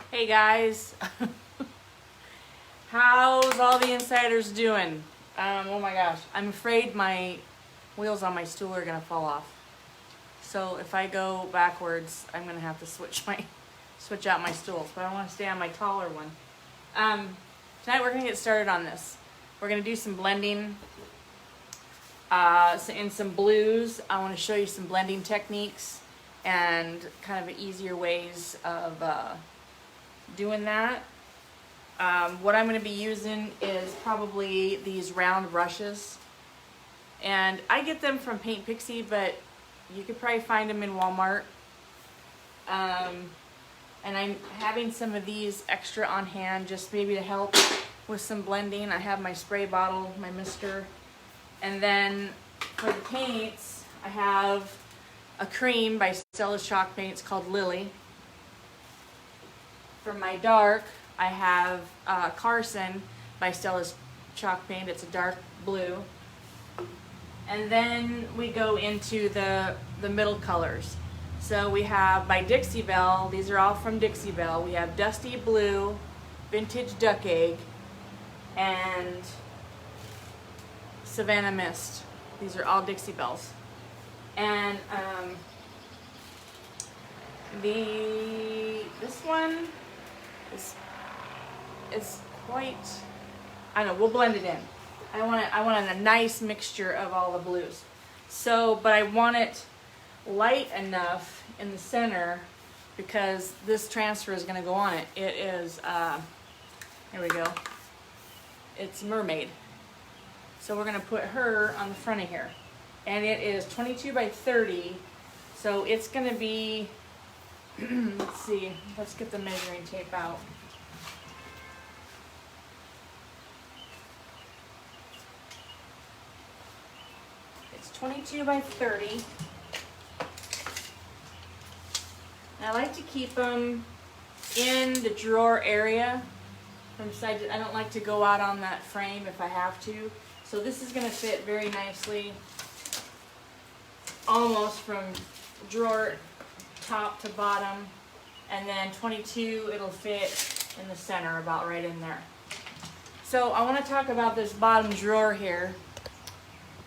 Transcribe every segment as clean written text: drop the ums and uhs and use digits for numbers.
Hey guys, how's all the insiders doing? Oh my gosh, I'm afraid my wheels on my stool are gonna fall off. So if I go backwards, I'm gonna have to switch out my stools, but I want to stay on my taller one. Tonight we're gonna get started on this. We're gonna do some blending in some blues. I want to show you some blending techniques and kind of easier ways of doing that. What I'm going to be using is probably these round brushes, and I get them from Paint Pixie, but you could probably find them in Walmart. And I'm having some of these extra on hand just maybe to help with some blending. I have my spray bottle, my mister, and then for the paints I have a cream by Stella's Chalk Paints called Lily. For my dark, I have Carson by Stella's Chalk Paint. It's a dark blue. And then we go into the middle colors. So we have by Dixie Belle, these are all from Dixie Belle. We have Dusty Blue, Vintage Duck Egg, and Savannah Mist. These are all Dixie Belles. And this one is quite, I don't know, we'll blend it in. I want a nice mixture of all the blues. So, but I want it light enough in the center because this transfer is going to go on it. It is, here we go. It's Mermaid. So we're going to put her on the front of here. And it is 22 by 30. So it's going to be, let's see, let's get the measuring tape out. It's 22 by 30. And I like to keep them in the drawer area from side to, I don't like to go out on that frame if I have to. So this is going to fit very nicely almost from drawer top to bottom, and then 22 it'll fit in the center about right in there. So I want to talk about this bottom drawer here.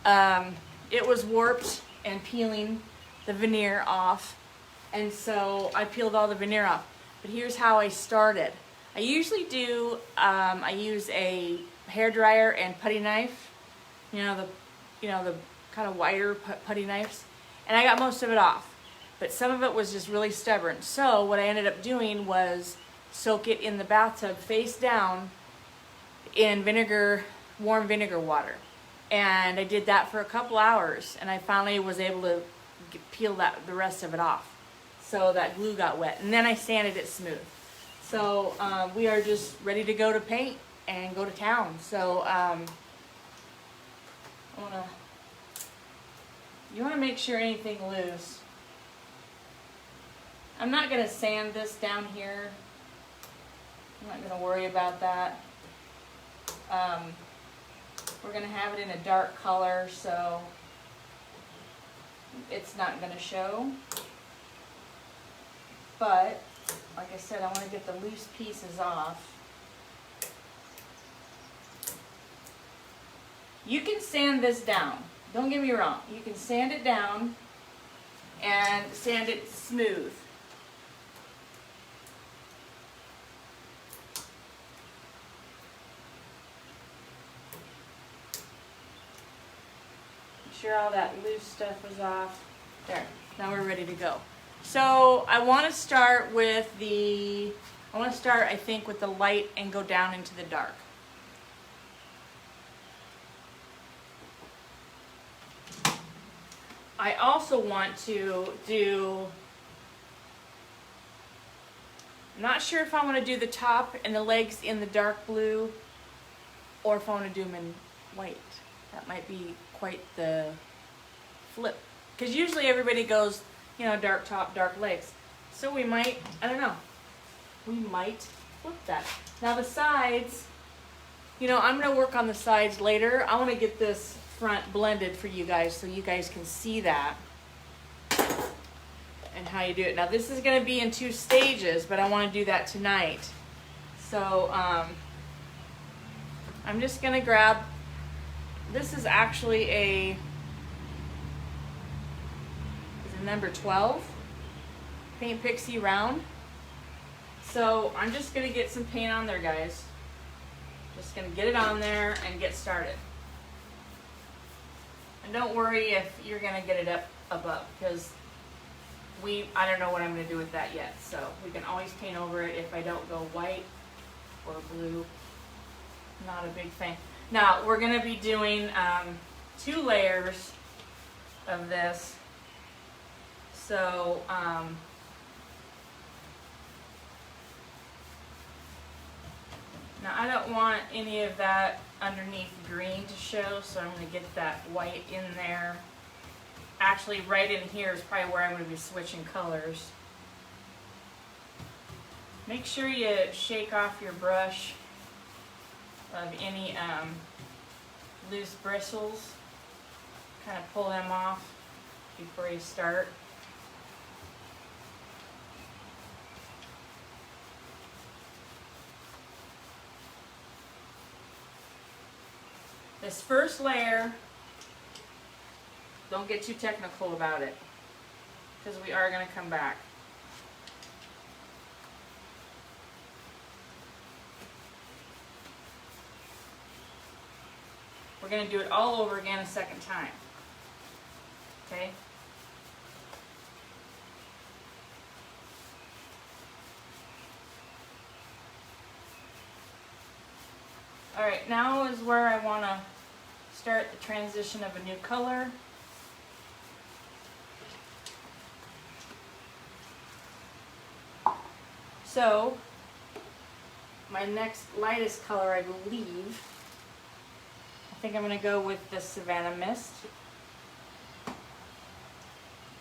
It was warped and peeling the veneer off, and so I peeled all the veneer off. But here's how I started. I usually do, I use a hair dryer and putty knife, you know the kind of wider putty knives, and I got most of it off. But some of it was just really stubborn. So what I ended up doing was soak it in the bathtub face down in vinegar, warm vinegar water. And I did that for a couple hours, and I finally was able to peel the rest of it off. So that glue got wet, and then I sanded it smooth. So we are just ready to go to paint and go to town. So you want to make sure anything loose. I'm not going to sand this down here. I'm not going to worry about that. We're going to have it in a dark color, so it's not going to show. But, like I said, I want to get the loose pieces off. You can sand this down. Don't get me wrong. You can sand it down and sand it smooth. Make sure all that loose stuff is off. There. Now we're ready to go. So I want to start with I think with the light and go down into the dark. I also want to do, I'm not sure if I want to do the top and the legs in the dark blue or if I want to do them in white. That might be quite the flip. Because usually everybody goes, you know, dark top, dark legs. So we might, I don't know, we might flip that. Now the sides, you know, I'm going to work on the sides later. I want to get this front blended for you guys so you guys can see that. and how you do it. Now this is going to be in 2 stages, but I want to do that tonight. So I'm just going to grab, this is actually a number 12 Paint Pixie round. So I'm just going to get some paint on there, guys. Just going to get it on there and get started. And don't worry if you're going to get it up above, because I don't know what I'm going to do with that yet. So we can always paint over it if I don't go white or blue. Not a big fan. Now we're going to be doing 2 layers of this. So now I don't want any of that underneath green to show, so I'm going to get that white in there. Actually, right in here is probably where I'm going to be switching colors. Make sure you shake off your brush of any loose bristles. Kind of pull them off before you start. This first layer, don't get too technical about it, because we are going to come back. We're going to do it all over again a second time. Okay? Alright, now is where I want to start the transition of a new color. So, my next lightest color, I believe, I think I'm going to go with the Savannah Mist.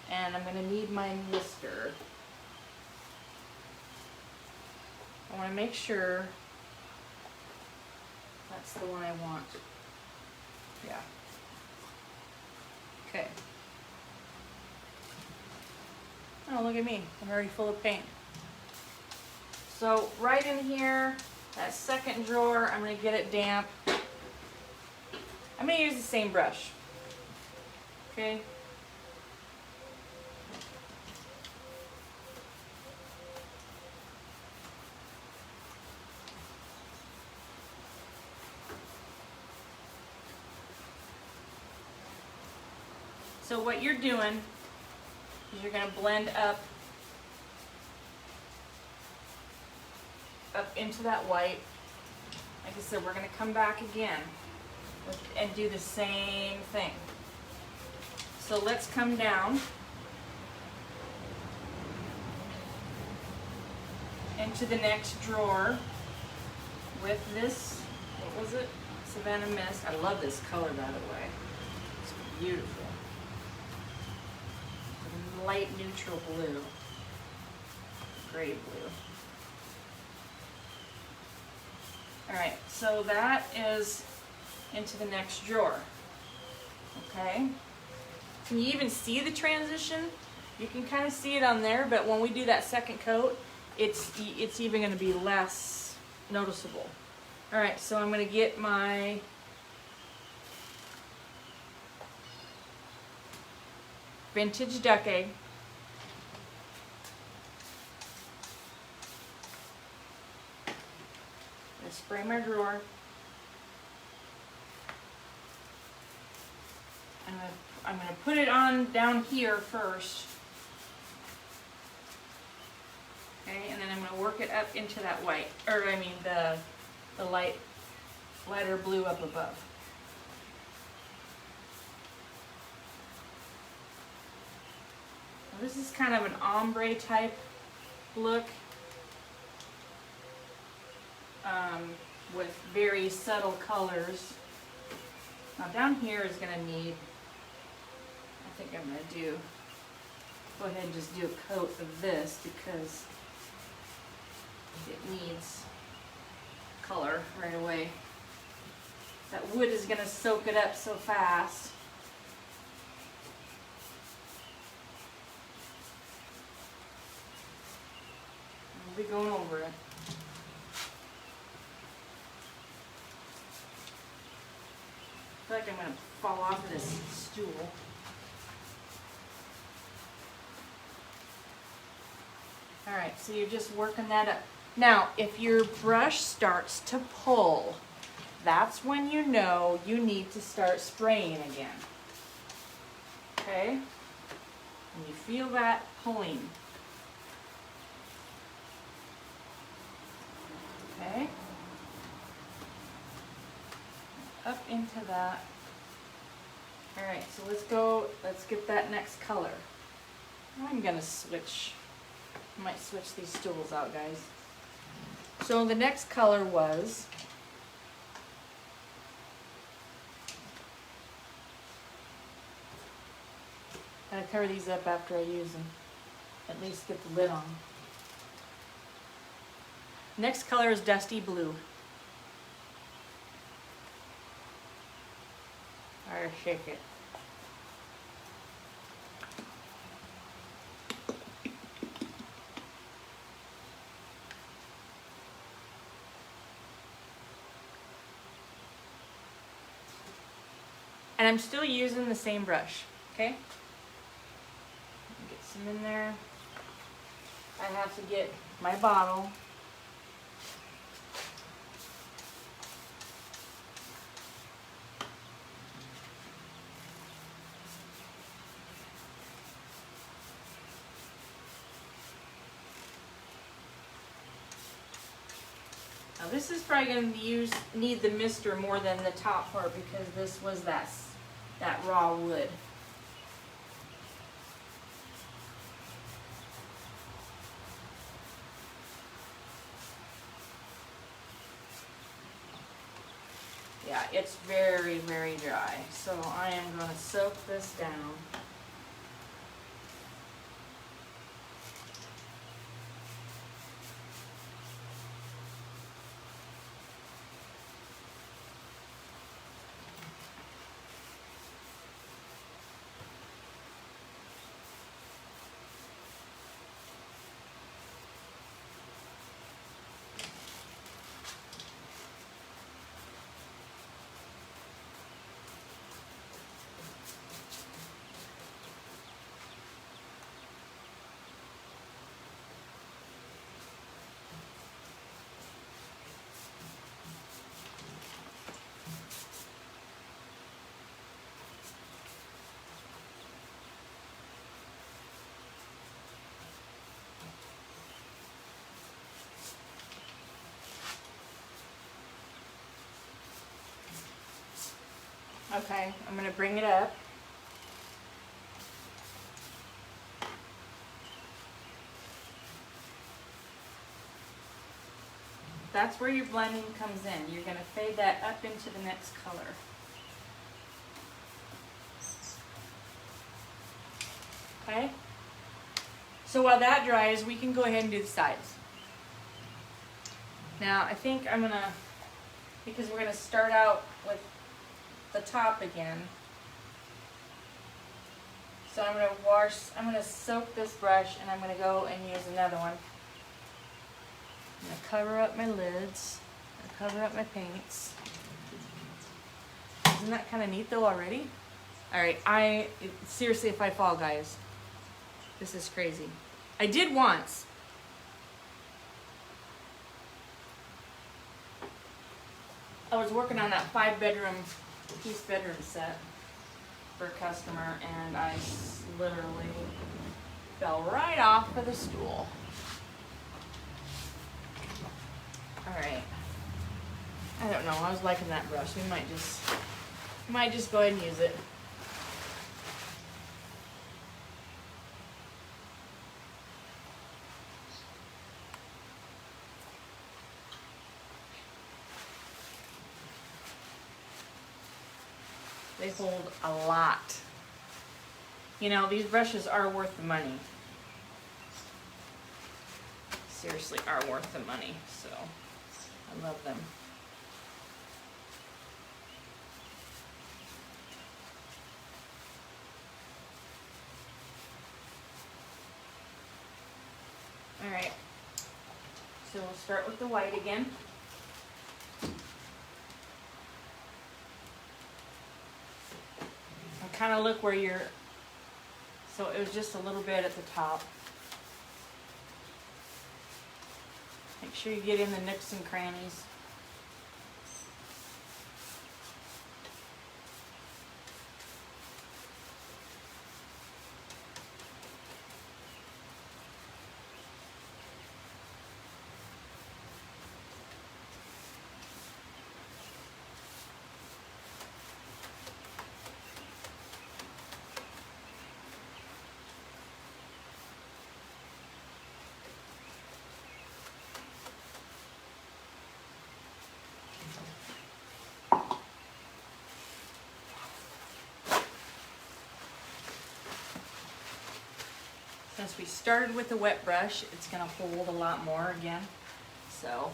And I'm going to need my mister. I want to make sure that's the one I want. Yeah. Okay. Oh, look at me. I'm already full of paint. So right in here, that second drawer, I'm going to get it damp. I'm going to use the same brush. Okay. So what you're doing is you're going to blend up into that white. Like I said, we're going to come back again and do the same thing. So let's come down into the next drawer with this, what was it? Savannah Mist. I love this color, by the way. It's beautiful. Light neutral blue. Gray blue. Alright, so that is into the next drawer. Okay? Can you even see the transition? You can kind of see it on there, but when we do that second coat, it's even going to be less noticeable. Alright, so I'm going to get my vintage duck egg. I'm going to spray my drawer. I'm going to put it on down here first. Okay, and then I'm going to work it up into that white, or I mean the lighter blue up above. Now this is kind of an ombre type look with very subtle colors. Now down here is going to need, I think I'm going to go ahead and just do a coat of this because it needs color right away. That wood is going to soak it up so fast. be going over it. I feel like I'm going to fall off of this stool. Alright, so you're just working that up. Now, if your brush starts to pull, that's when you know you need to start spraying again. Okay? And you feel that pulling. Okay? Up into that. Alright, so let's get that next color. I'm gonna switch. I might switch these stools out, guys. So the next color was gotta cover these up after I use them. At least get the lid on. Next color is dusty blue. Or shake it. And I'm still using the same brush, okay? Get some in there. I have to get my bottle. Now this is probably going to need the mister more than the top part because this was that raw wood. Yeah, it's very, very dry. So I am going to soak this down. Okay, I'm going to bring it up. That's where your blending comes in. You're going to fade that up into the next color. Okay? So while that dries, we can go ahead and do the sides. Now, I think I'm going to, because we're going to start out with the top again. So I'm going to soak this brush and I'm going to go and use another one. I'm going to cover up my lids, cover up my paints. Isn't that kind of neat though already? Alright, seriously, if I fall, guys, this is crazy. I did once. I was working on that 5-bedroom piece bedroom set for a customer and I literally fell right off of the stool. Alright. I don't know, I was liking that brush. We might just go ahead and use it. They hold a lot. You know, these brushes are worth the money. Seriously, are worth the money. So, I love them. Alright. So we'll start with the white again. And kind of look where you're, so it was just a little bit at the top. Make sure you get in the nooks and crannies. Since we started with a wet brush, it's going to hold a lot more again. So,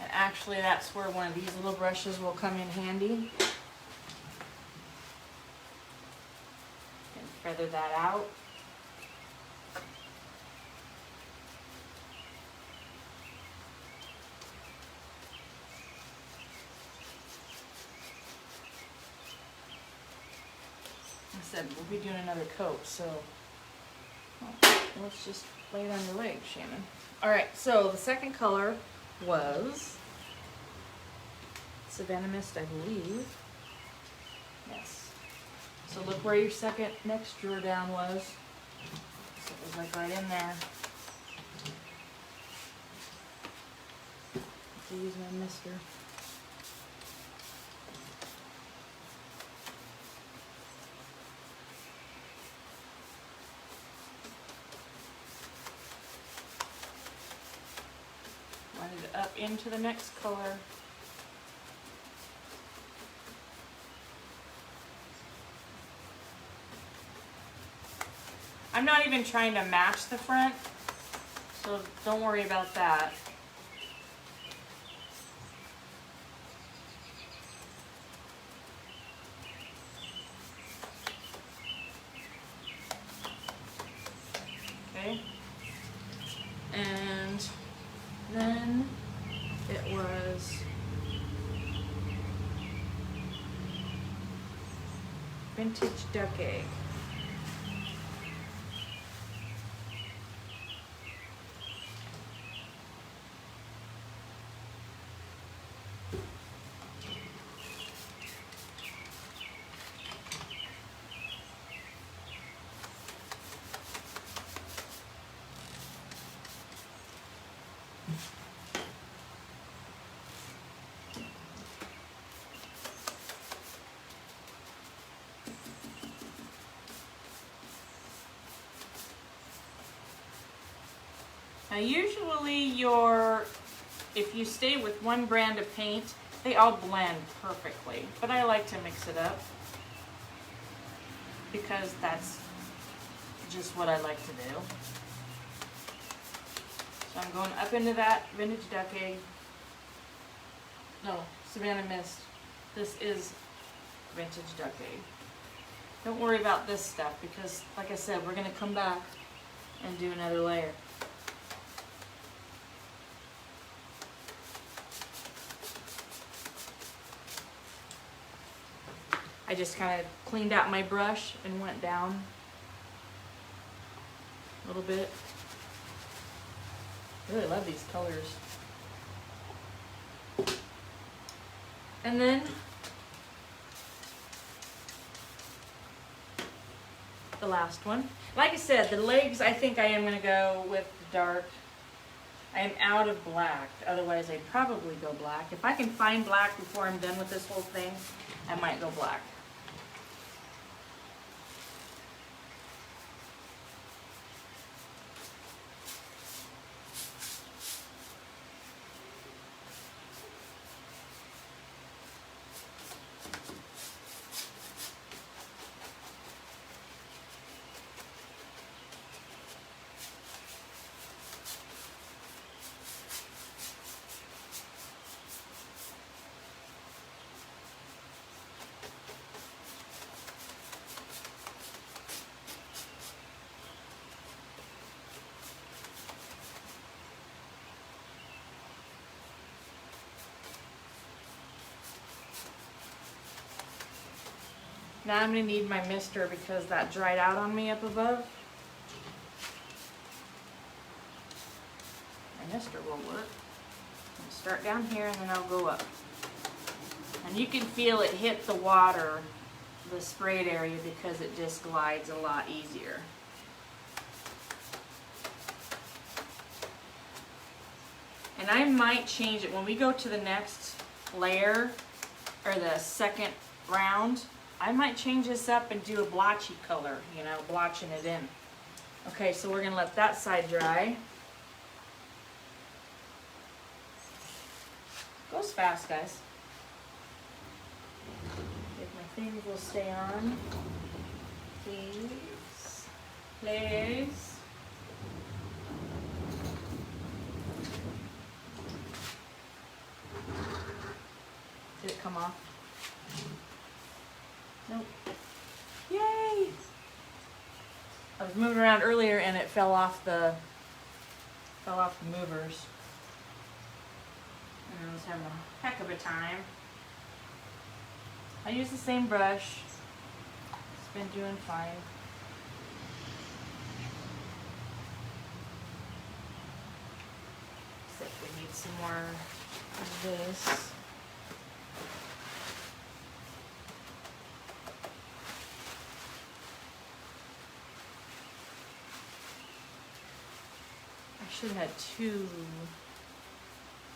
and actually that's where one of these little brushes will come in handy. And feather that out. Said we'll be doing another coat, so let's just lay it on your leg, Shannon. Alright, so the second color was Savannah Mist, I believe. Yes. So look where your second next drawer down was. So it was like right in there. I'll use my mister. Up into the next color. I'm not even trying to match the front, so don't worry about that. Okay. And then it was vintage duck egg. Now usually if you stay with one brand of paint, they all blend perfectly, but I like to mix it up because that's just what I like to do. So I'm going up into that vintage duck egg. No, Savannah Mist. This is vintage duck egg. Don't worry about this stuff because, like I said, we're going to come back and do another layer. I just kind of cleaned out my brush and went down a little bit. I really love these colors. And then the last one. Like I said, the legs, I think I am going to go with the dark. I am out of black. Otherwise, I'd probably go black. If I can find black before I'm done with this whole thing, I might go black. Now I'm gonna need my mister because that dried out on me up above. My mister will work. I'll start down here and then I'll go up. And you can feel it hit the water, the sprayed area, because it just glides a lot easier. And I might change it when we go to the next layer, or the second round. I might change this up and do a blotchy color, you know, blotching it in. Okay, so we're gonna let that side dry. Goes fast, guys. If my things will stay on, please, please. Did it come off? Nope. Yay! I was moving around earlier and it fell off the movers. And I was having a heck of a time. I use the same brush. It's been doing fine. Except we need some more of this. I should have had 2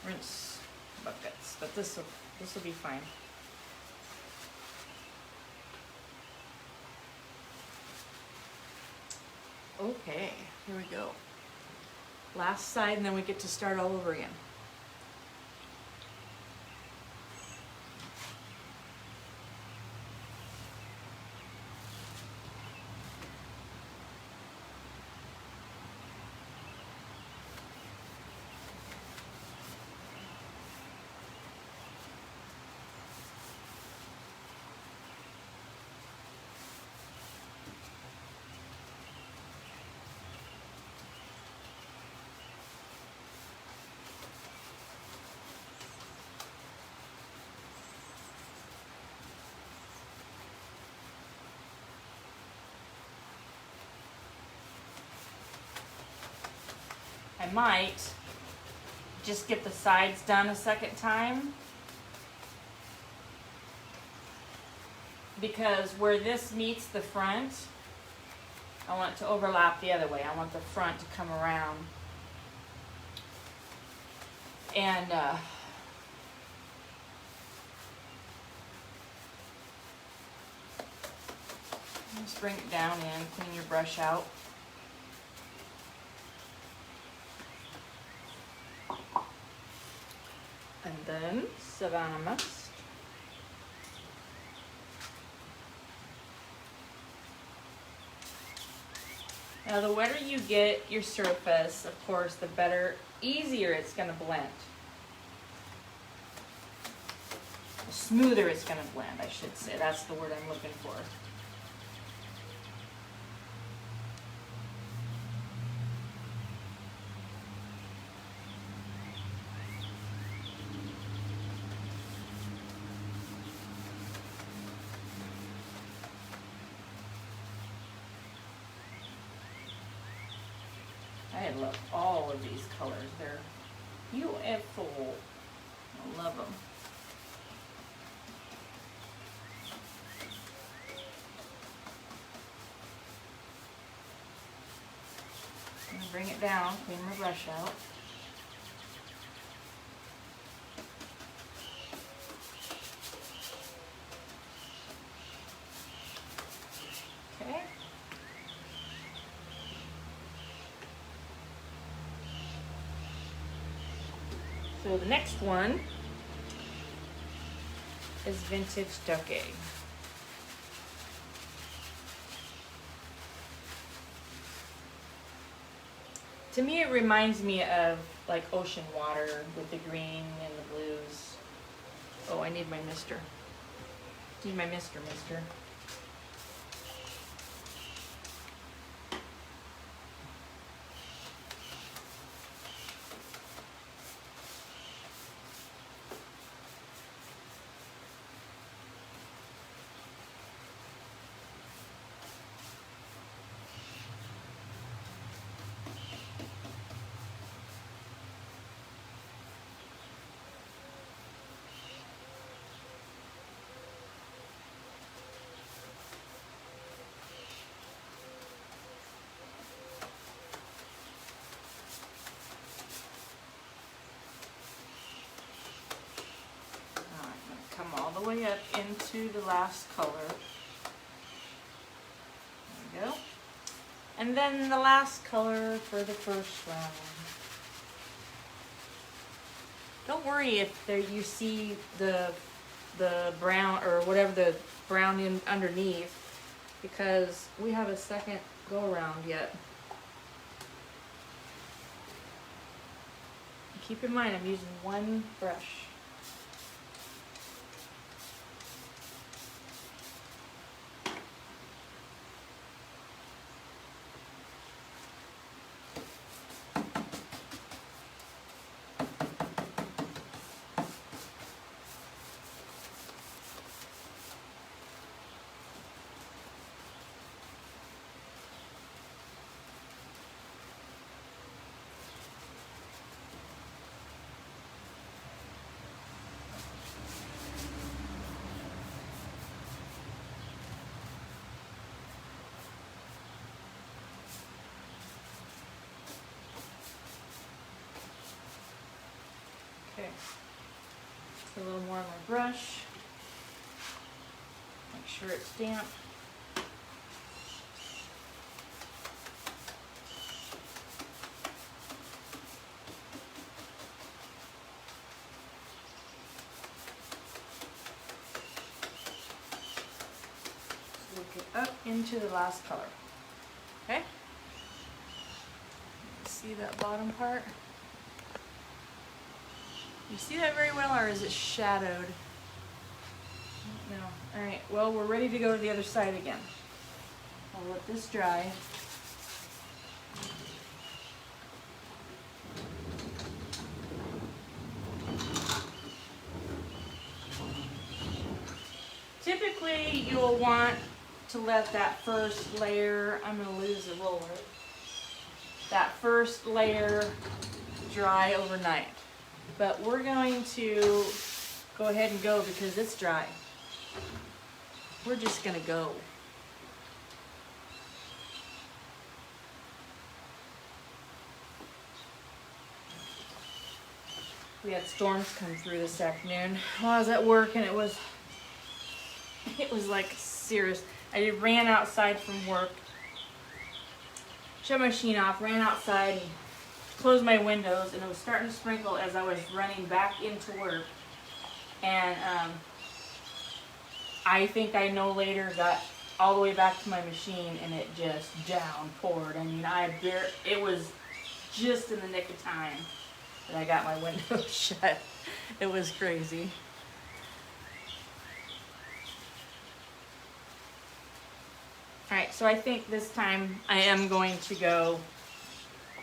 rinse buckets, but this will be fine. Okay, here we go. Last side, and then we get to start all over again. I might just get the sides done a second time, because where this meets the front, I want it to overlap the other way. I want the front to come around. And just bring it down in, clean your brush out. And then Savannah must. Now the wetter you get your surface, of course, the better, easier it's going to blend. The smoother it's going to blend, I should say. That's the word I'm looking for. I love all of these colors. They're beautiful. I love them. I'm gonna bring it down, clean my brush out. Okay. So the next one is Vintage Duck Egg. To me, it reminds me of like ocean water with the green and the blues. Oh, I need my mister. Need my mister. the way up into the last color. There we go. And then the last color for the first round. Don't worry if there you see the brown or whatever the brown in underneath, because we have a second go around yet. Keep in mind I'm using one brush. Okay, put a little more on my brush. Make sure it's damp. So we'll get up into the last color. Okay? See that bottom part? You see that very well, or is it shadowed? No. Alright, well, we're ready to go to the other side again. I'll let this dry. Typically, you'll want to let that first layer, I'm going to lose the roller, that first layer dry overnight. But we're going to go ahead and go because it's dry. We're just going to go. We had storms come through this afternoon while I was at work, and it was like serious. I ran outside from work, shut my machine off, ran outside, and closed my windows, and it was starting to sprinkle as I was running back into work. And I think I no later got all the way back to my machine, and it just downpoured. I mean, it was just in the nick of time that I got my window shut. It was crazy. All right, so I think this time I am going to go,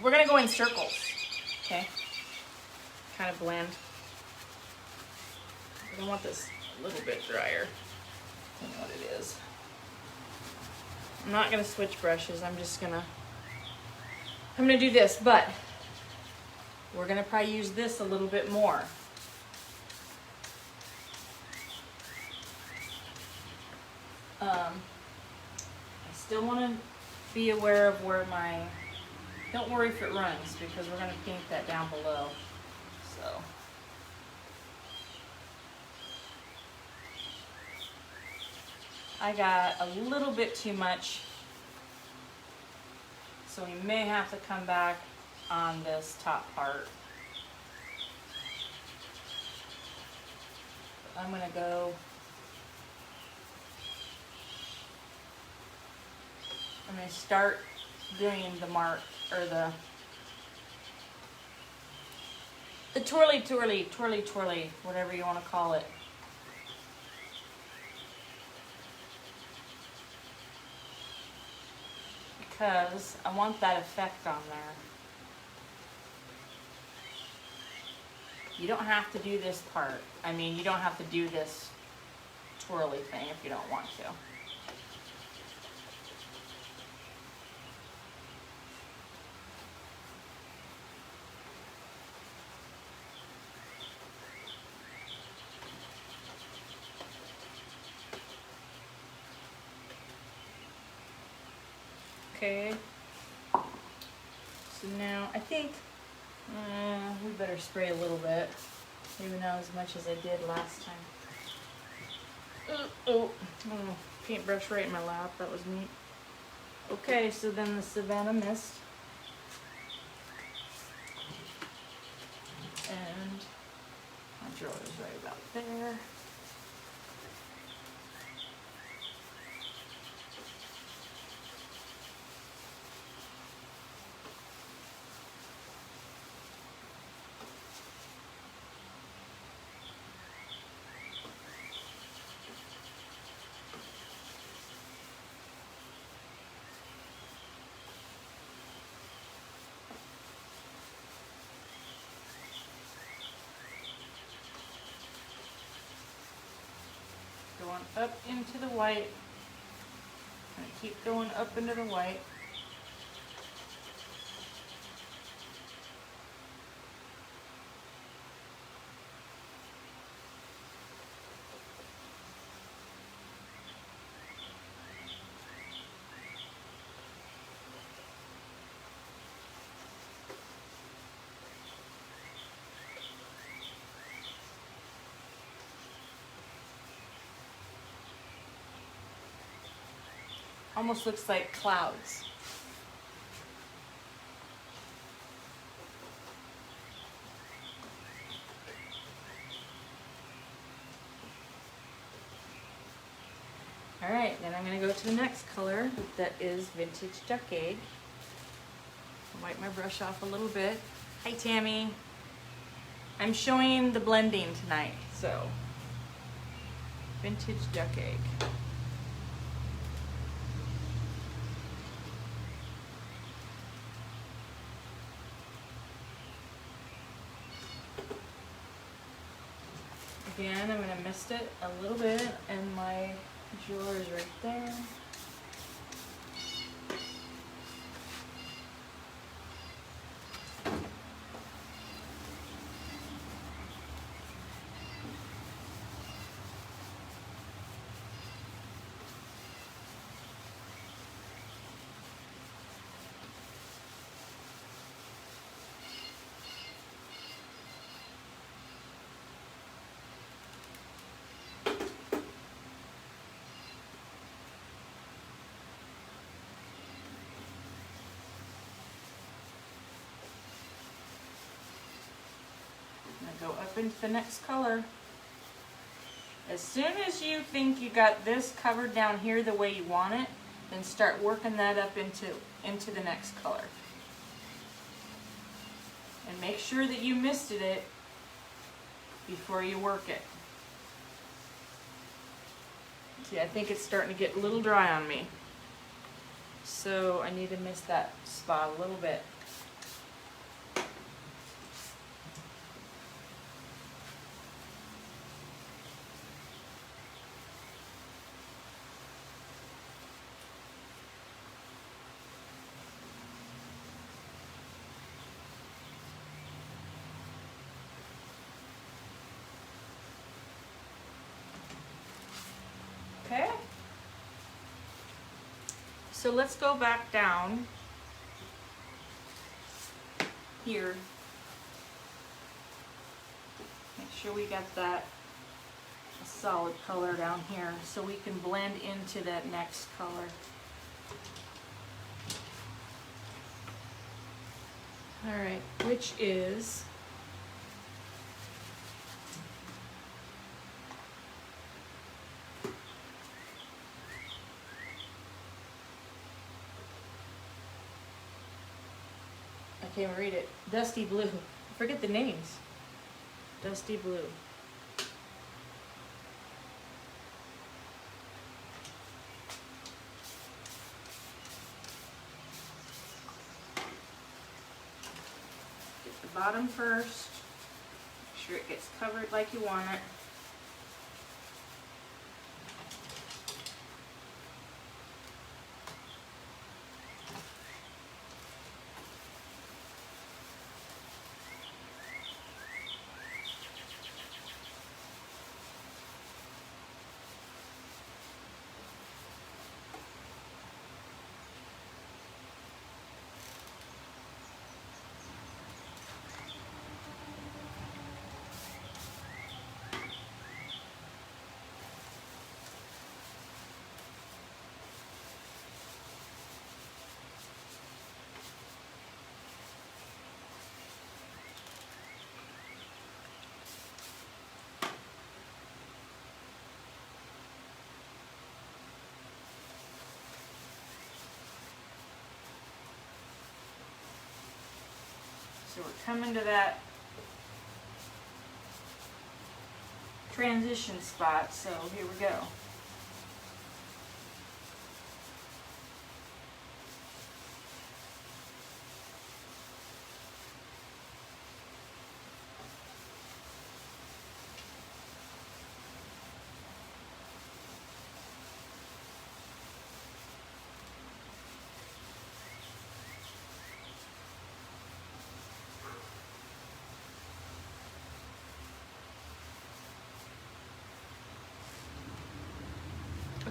we're going to go in circles, okay? Kind of blend. I want this a little bit drier than what it is. I'm not going to switch brushes. I'm going to do this, but we're going to probably use this a little bit more. I still want to be aware of where my, don't worry if it runs, because we're going to paint that down below. So I got a little bit too much, so we may have to come back on this top part. I'm going to go, I'm going to start doing the mark, or the twirly, whatever you want to call it. Because I want that effect on there. You don't have to do this part. I mean, you don't have to do this twirly thing if you don't want to. Okay, so now I think we better spray a little bit, maybe not as much as I did last time. Oh, paintbrush right in my lap. That was neat. Okay, so then the Savannah Mist. And my drawer is right about there. Going up into the white. And keep going up into the white. Almost looks like clouds. All right, then I'm going to go to the next color, that is Vintage Duck Egg. I'll wipe my brush off a little bit. Hi, Tammy. I'm showing the blending tonight, so Vintage Duck Egg. Again, I'm going to mist it a little bit, and my drawer is right there. Go up into the next color. As soon as you think you got this covered down here the way you want it, then start working that up into the next color. And make sure that you misted it before you work it. See, I think it's starting to get a little dry on me. So I need to mist that spot a little bit. Okay, so let's go back down here. Make sure we got that a solid color down here so we can blend into that next color. All right, which is I can't read it. Dusty blue. I forget the names. Dusty blue. Get the bottom first. Make sure it gets covered like you want it. So we're coming to that transition spot, so here we go.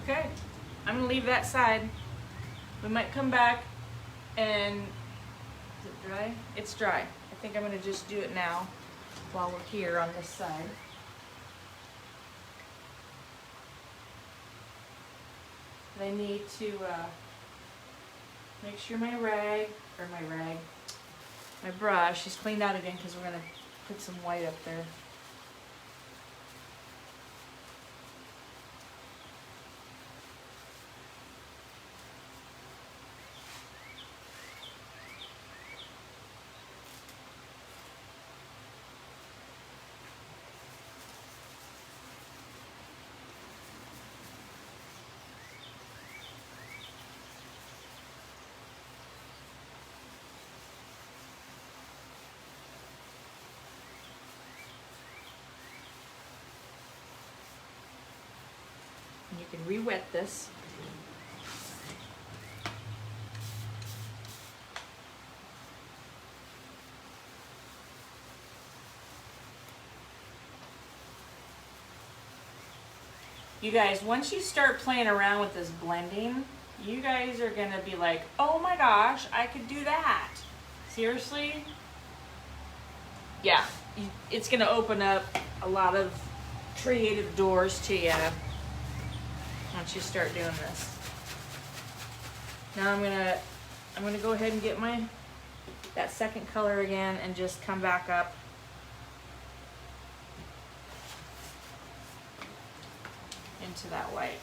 Okay, I'm gonna leave that side. We might come back and, is it dry? It's dry. I think I'm gonna just do it now while we're here on this side. But I need to make sure my brush is cleaned out again because we're gonna put some white up there. You can re-wet this. You guys, once you start playing around with this blending, you guys are gonna be like, oh my gosh, I could do that. Seriously? Yeah, it's gonna open up a lot of creative doors to you once you start doing this. Now I'm gonna go ahead and get that second color again and just come back up into that white.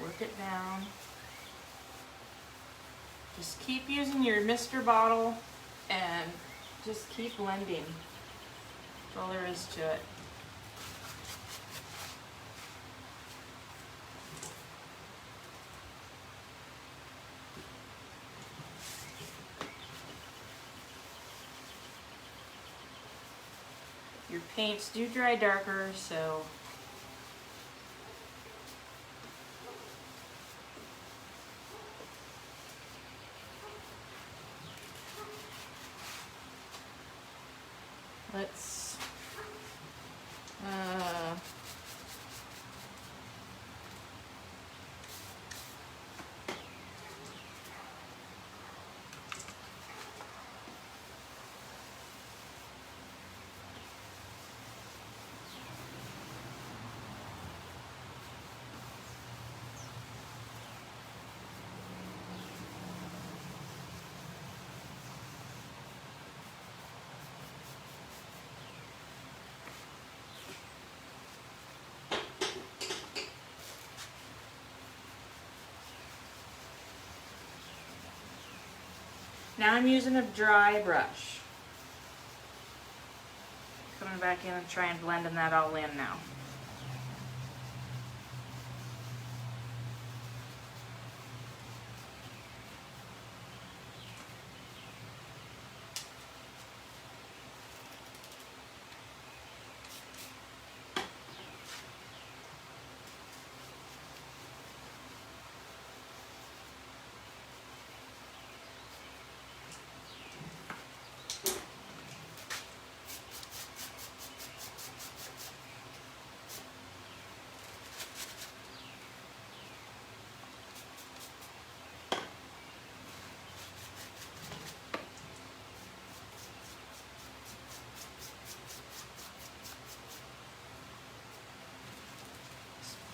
Work it down. Just keep using your Mr. bottle and just keep blending. That's all there is to it. Your paints do dry darker, so let's now I'm using a dry brush. Coming back in and trying blending that all in now.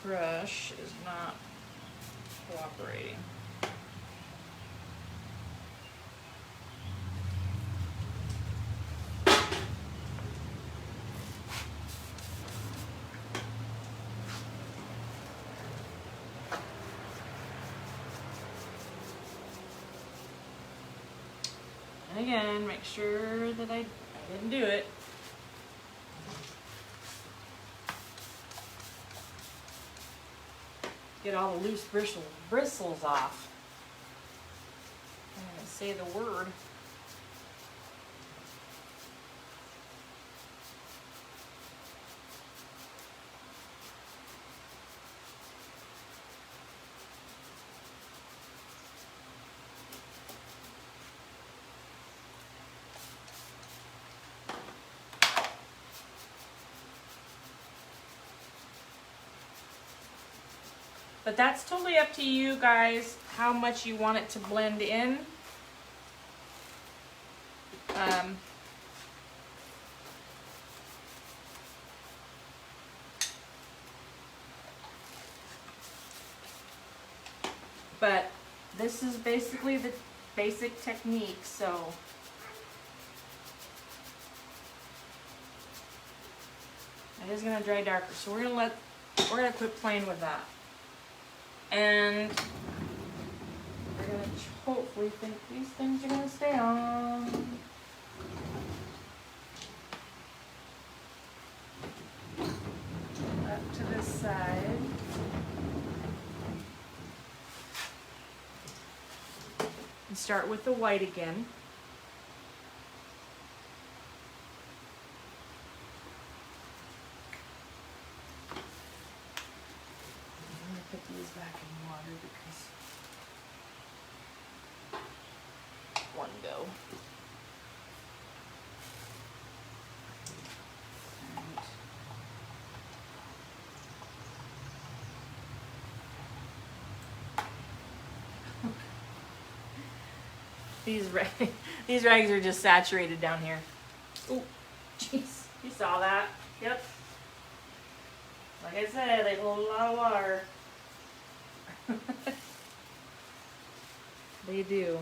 Brush is not cooperating. And again, make sure that I didn't do it. Get all the loose bristles off. I'm gonna say the word. But that's totally up to you guys, how much you want it to blend in. But this is basically the basic technique, so it is gonna dry darker. So we're gonna quit playing with that. And we're gonna hopefully think these things are gonna stay on. Up to this side. And start with the white again. Put these back in water because one go. These rags are just saturated down here. Oh, jeez, you saw that? Yep. Like I said, they hold a lot of water. They do.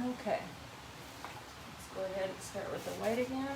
Okay. Let's go ahead and start with the white again.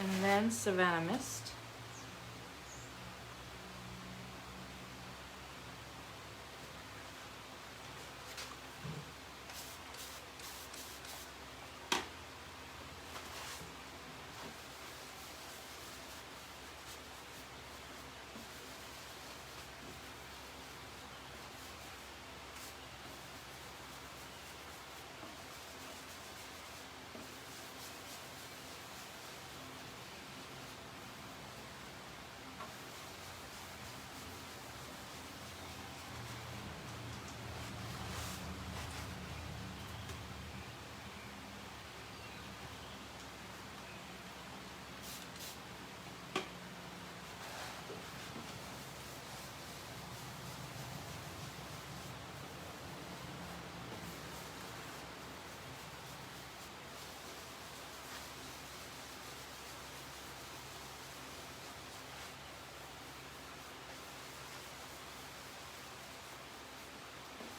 And then Savannah Mist.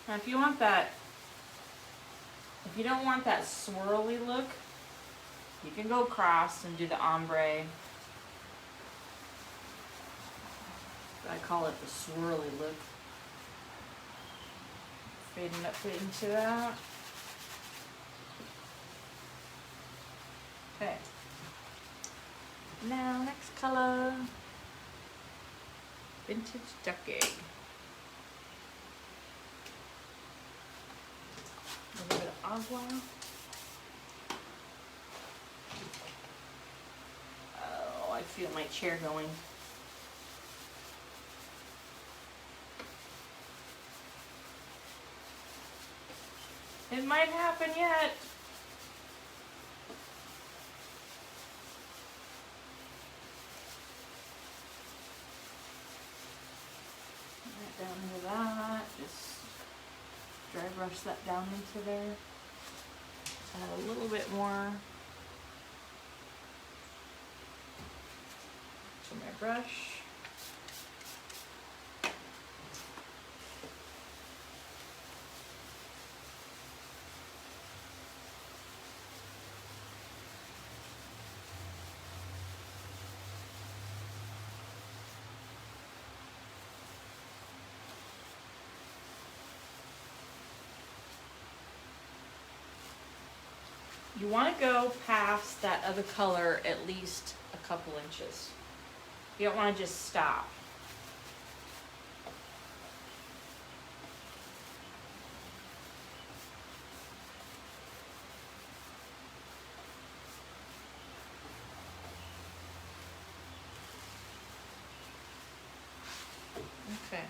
Now if you want that If you don't want that swirly look, you can go across and do the ombre. I call it the swirly look. Fading up into that. Okay. Now, next color. Vintage duck egg. A little bit of agua. Oh, I feel my chair going. It might happen yet. Right down into that. Just dry brush that down into there. Add a little bit more to my brush. You want to go past that other color at least a couple inches. You don't want to just stop. Okay.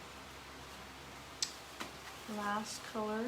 Last color.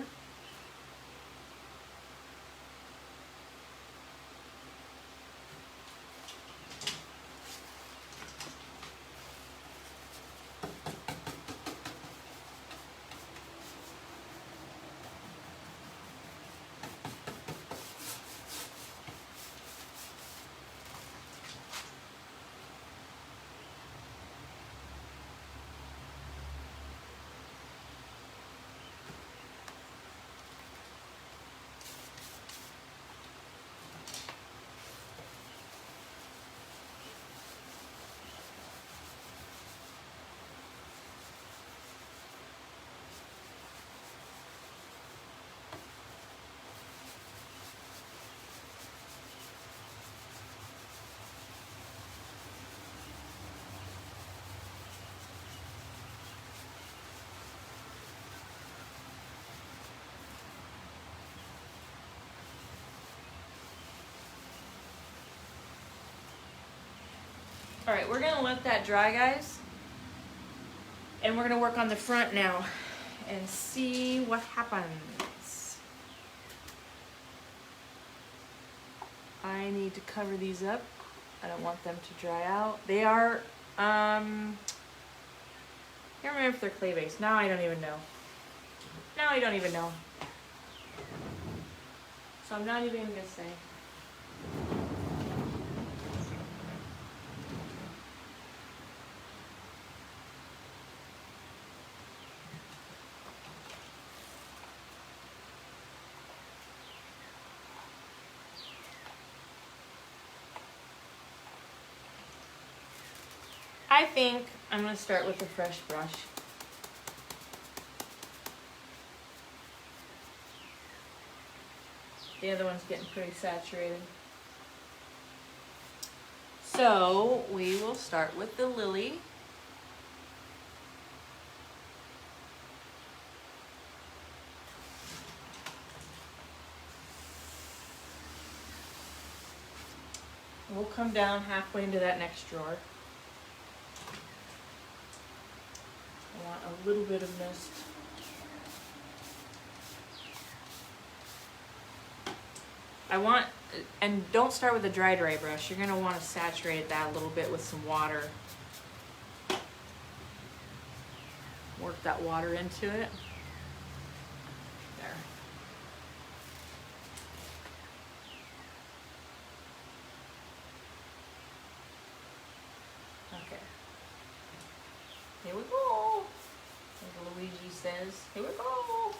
All right, we're gonna let that dry, guys. And we're gonna work on the front now and see what happens. I need to cover these up. I don't want them to dry out. They are, I can't remember if they're clay based. Now I don't even know. Now I don't even know. So I'm not even gonna say. I think I'm going to start with a fresh brush. The other one's getting pretty saturated. So we will start with the lily. We'll come down halfway into that next drawer. I want a little bit of mist. And don't start with a dry brush. You're going to want to saturate that a little bit with some water. Work that water into it. There. Okay. Here we go. As Luigi says, here we go.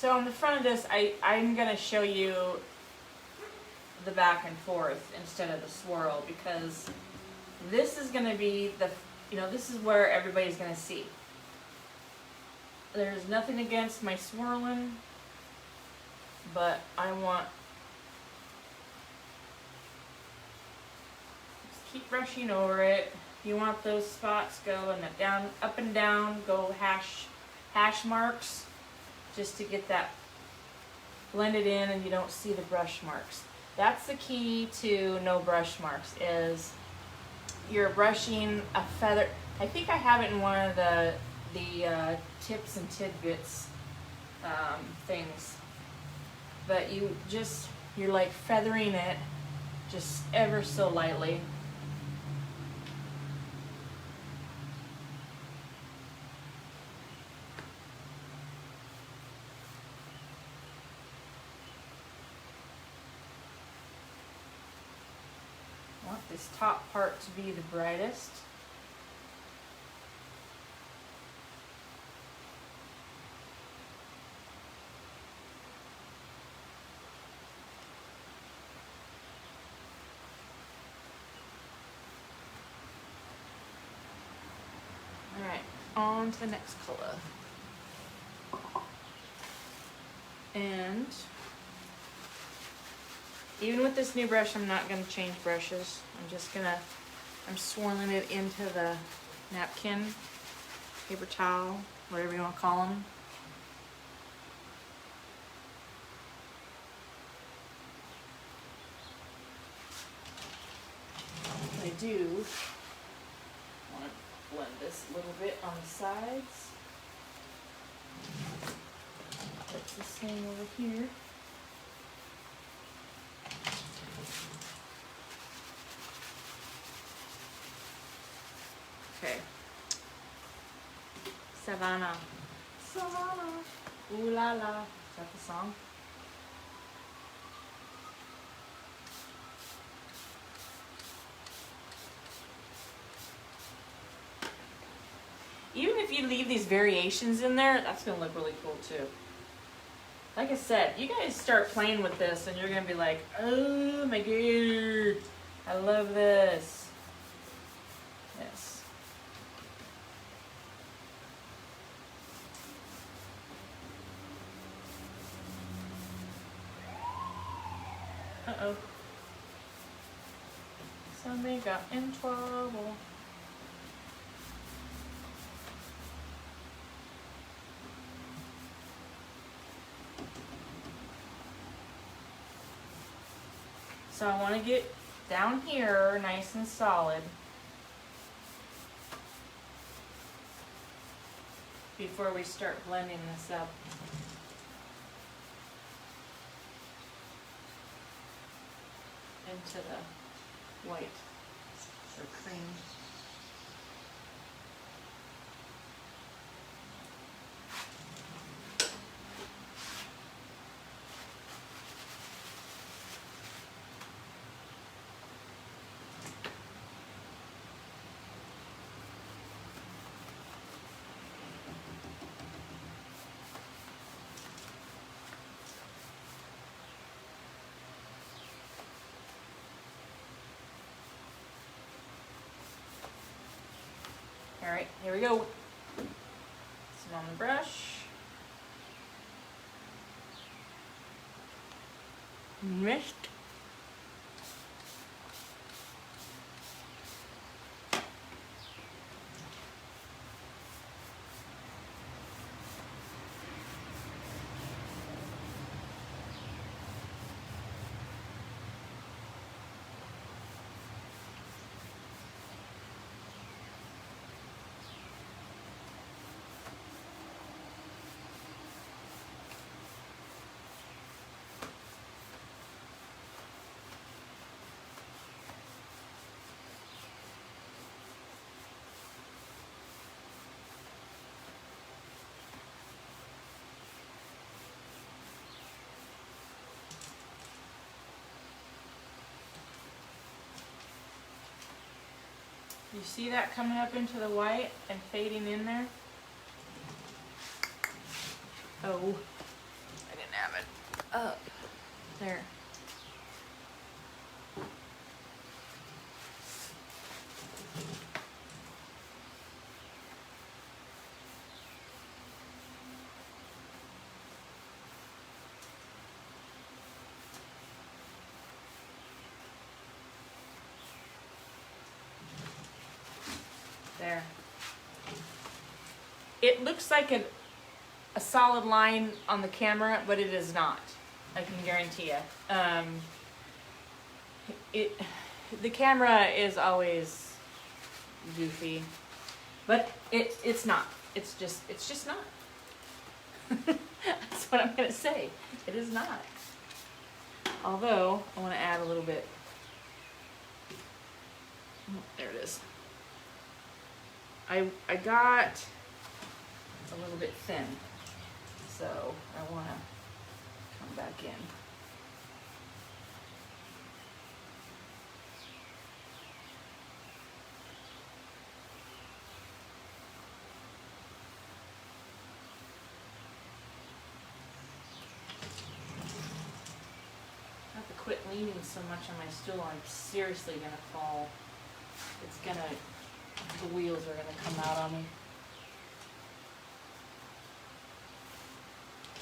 So on the front of this, I'm going to show you the back and forth instead of the swirl, because this is going to be the, this is where everybody's going to see. There's nothing against my swirling, but I want, just keep brushing over it. You want those spots going down, up and down, go hash marks, just to get that blended in and you don't see the brush marks. That's the key to no brush marks, is you're brushing a feather. I think I have it in one of the tips and tidbits things, but you're like feathering it just ever so lightly. I want this top part to be the brightest. Alright, on to the next color. And even with this new brush, I'm not going to change brushes. I'm swirling it into the napkin, paper towel, whatever you want to call them. I do want to blend this a little bit on the sides. Put this thing over here. Okay. Savannah. Savannah. Ooh la la. Is that the song? Even if you leave these variations in there, that's going to look really cool too. Like I said, you guys start playing with this and you're going to be like, oh my god, I love this. Yes. Uh-oh. Somebody got in trouble. So I want to get down here nice and solid before we start blending this up. Into the white or cream. All right, here we go. Some on the brush. Mist. You see that coming up into the white and fading in there? Oh, nab it up. There. There. It looks like a solid line on the camera, but it is not. I can guarantee you. The camera is always goofy, but it's not. It's just not. That's what I'm gonna say. It is not. Although I want to add a little bit. Oh, there it is. I got a little bit thin, so I want to come back in. I have to quit leaning so much on my stool. I'm seriously gonna fall. The wheels are gonna come out on me.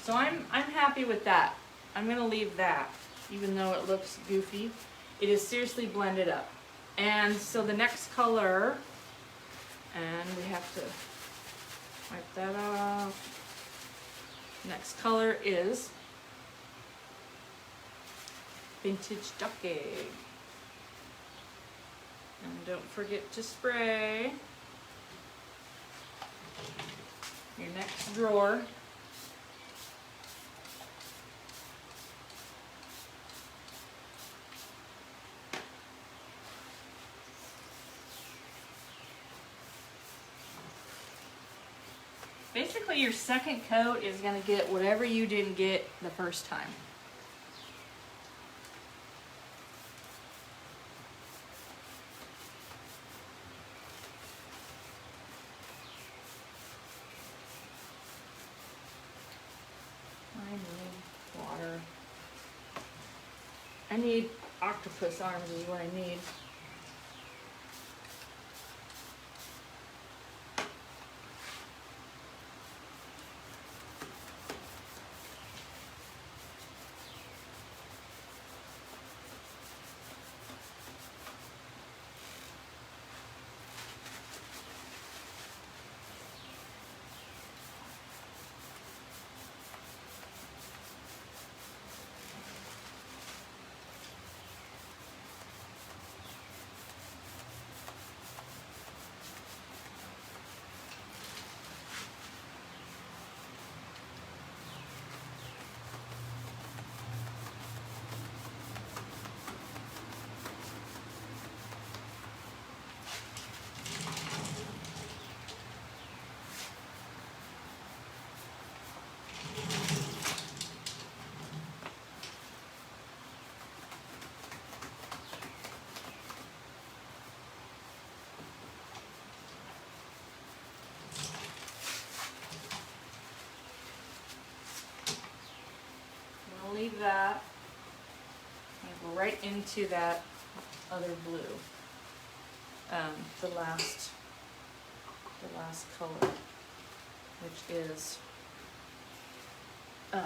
So I'm happy with that. I'm gonna leave that, even though it looks goofy. It is seriously blended up. And so the next color, and we have to wipe that off. Next color is Vintage Duck Egg. And don't forget to spray your next drawer. Basically, your second coat is going to get whatever you didn't get the first time. I need water. I need octopus arms is what I need. Leave that and go right into that other blue, the last color, which is why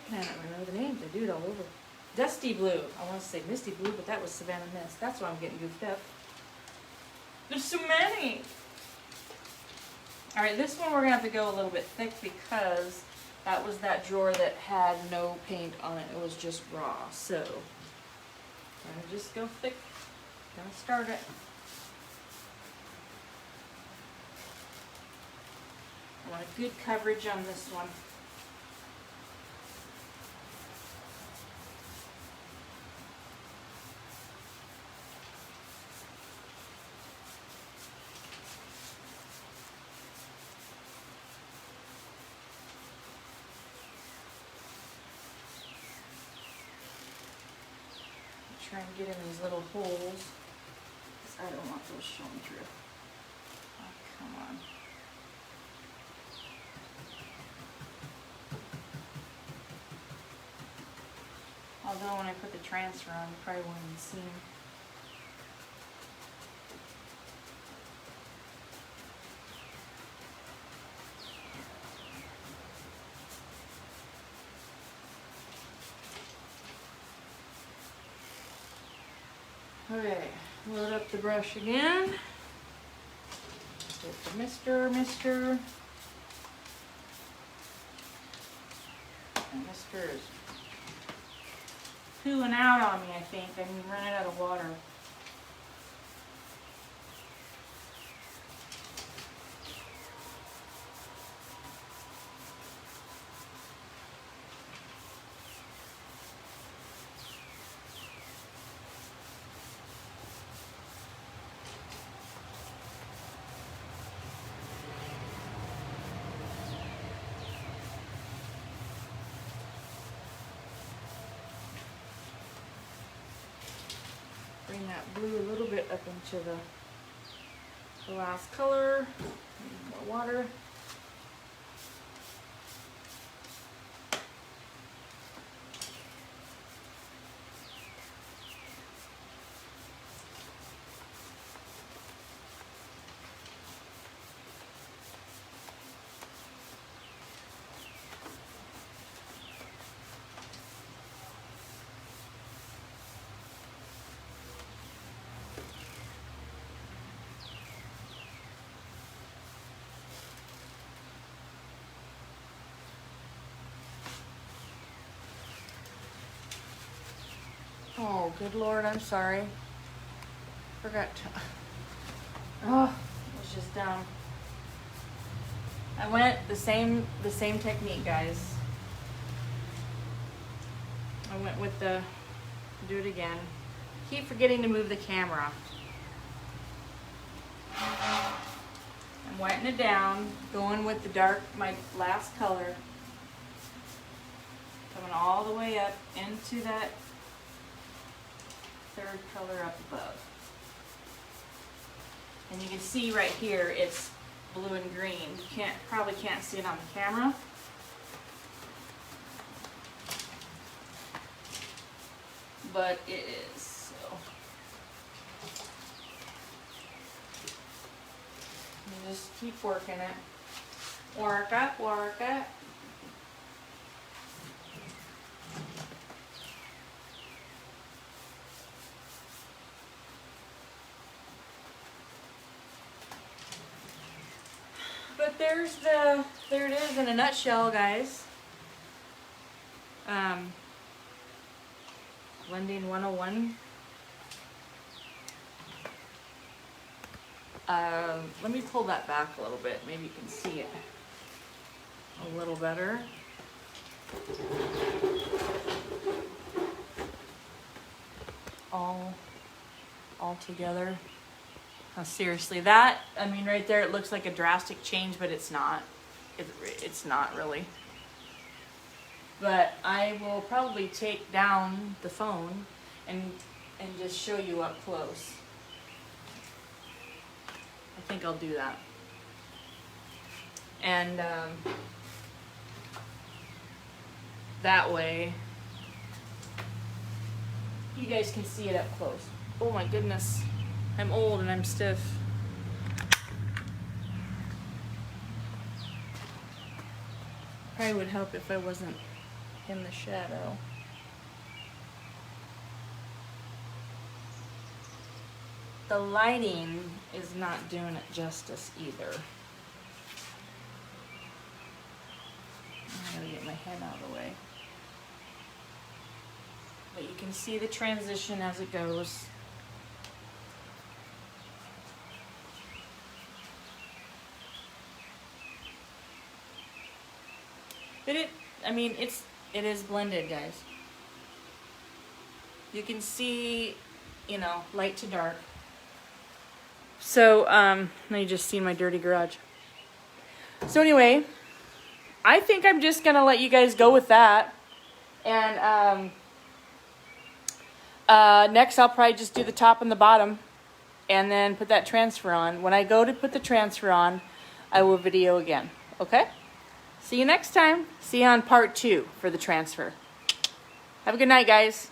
can I not remember the names? I do it all over. Dusty blue. I want to say misty blue, but that was Savannah Mist. That's why I'm getting goofed up. There's so many. All right, this one we're gonna have to go a little bit thick because that was that drawer that had no paint on it. It was just raw. So I'm gonna just go thick. Gonna start it. I want a good coverage on this one. Try and get in these little holes, because I don't want those showing through. Oh, come on. Although when I put the transfer on, you probably won't even see them. Okay, load up the brush again. Get the mister. And mister is cooling out on me, I think. I'm running out of water. Bring that blue a little bit up into the last color. More water. Oh, good Lord, I'm sorry. Forgot to... Oh, it was just dumb. I went the same technique, guys. I went with the... Do it again. Keep forgetting to move the camera. I'm wetting it down, going with the dark, my last color. Coming all the way up into that third color up above. And you can see right here it's blue and green. You probably can't see it on the camera. But it is, so. You just keep working it. Work it. But there it is in a nutshell, guys. Blending 101. Let me pull that back a little bit. Maybe you can see it a little better. All together. Oh, seriously, that, I mean, right there, it looks like a drastic change, but it's not. It's not really. But I will probably take down the phone and just show you up close. I think I'll do that. And that way, you guys can see it up close. Oh my goodness. I'm old and I'm stiff. Probably would help if I wasn't in the shadow. The lighting is not doing it justice either. I gotta get my head out of the way. But you can see the transition as it goes. But it is blended, guys. You can see, you know, light to dark. So, now you just seen my dirty garage. So anyway, I think I'm just gonna let you guys go with that. And next I'll probably just do the top and the bottom and then put that transfer on. When I go to put the transfer on, I will video again, okay? See you next time. See you on part 2 for the transfer. Have a good night, guys.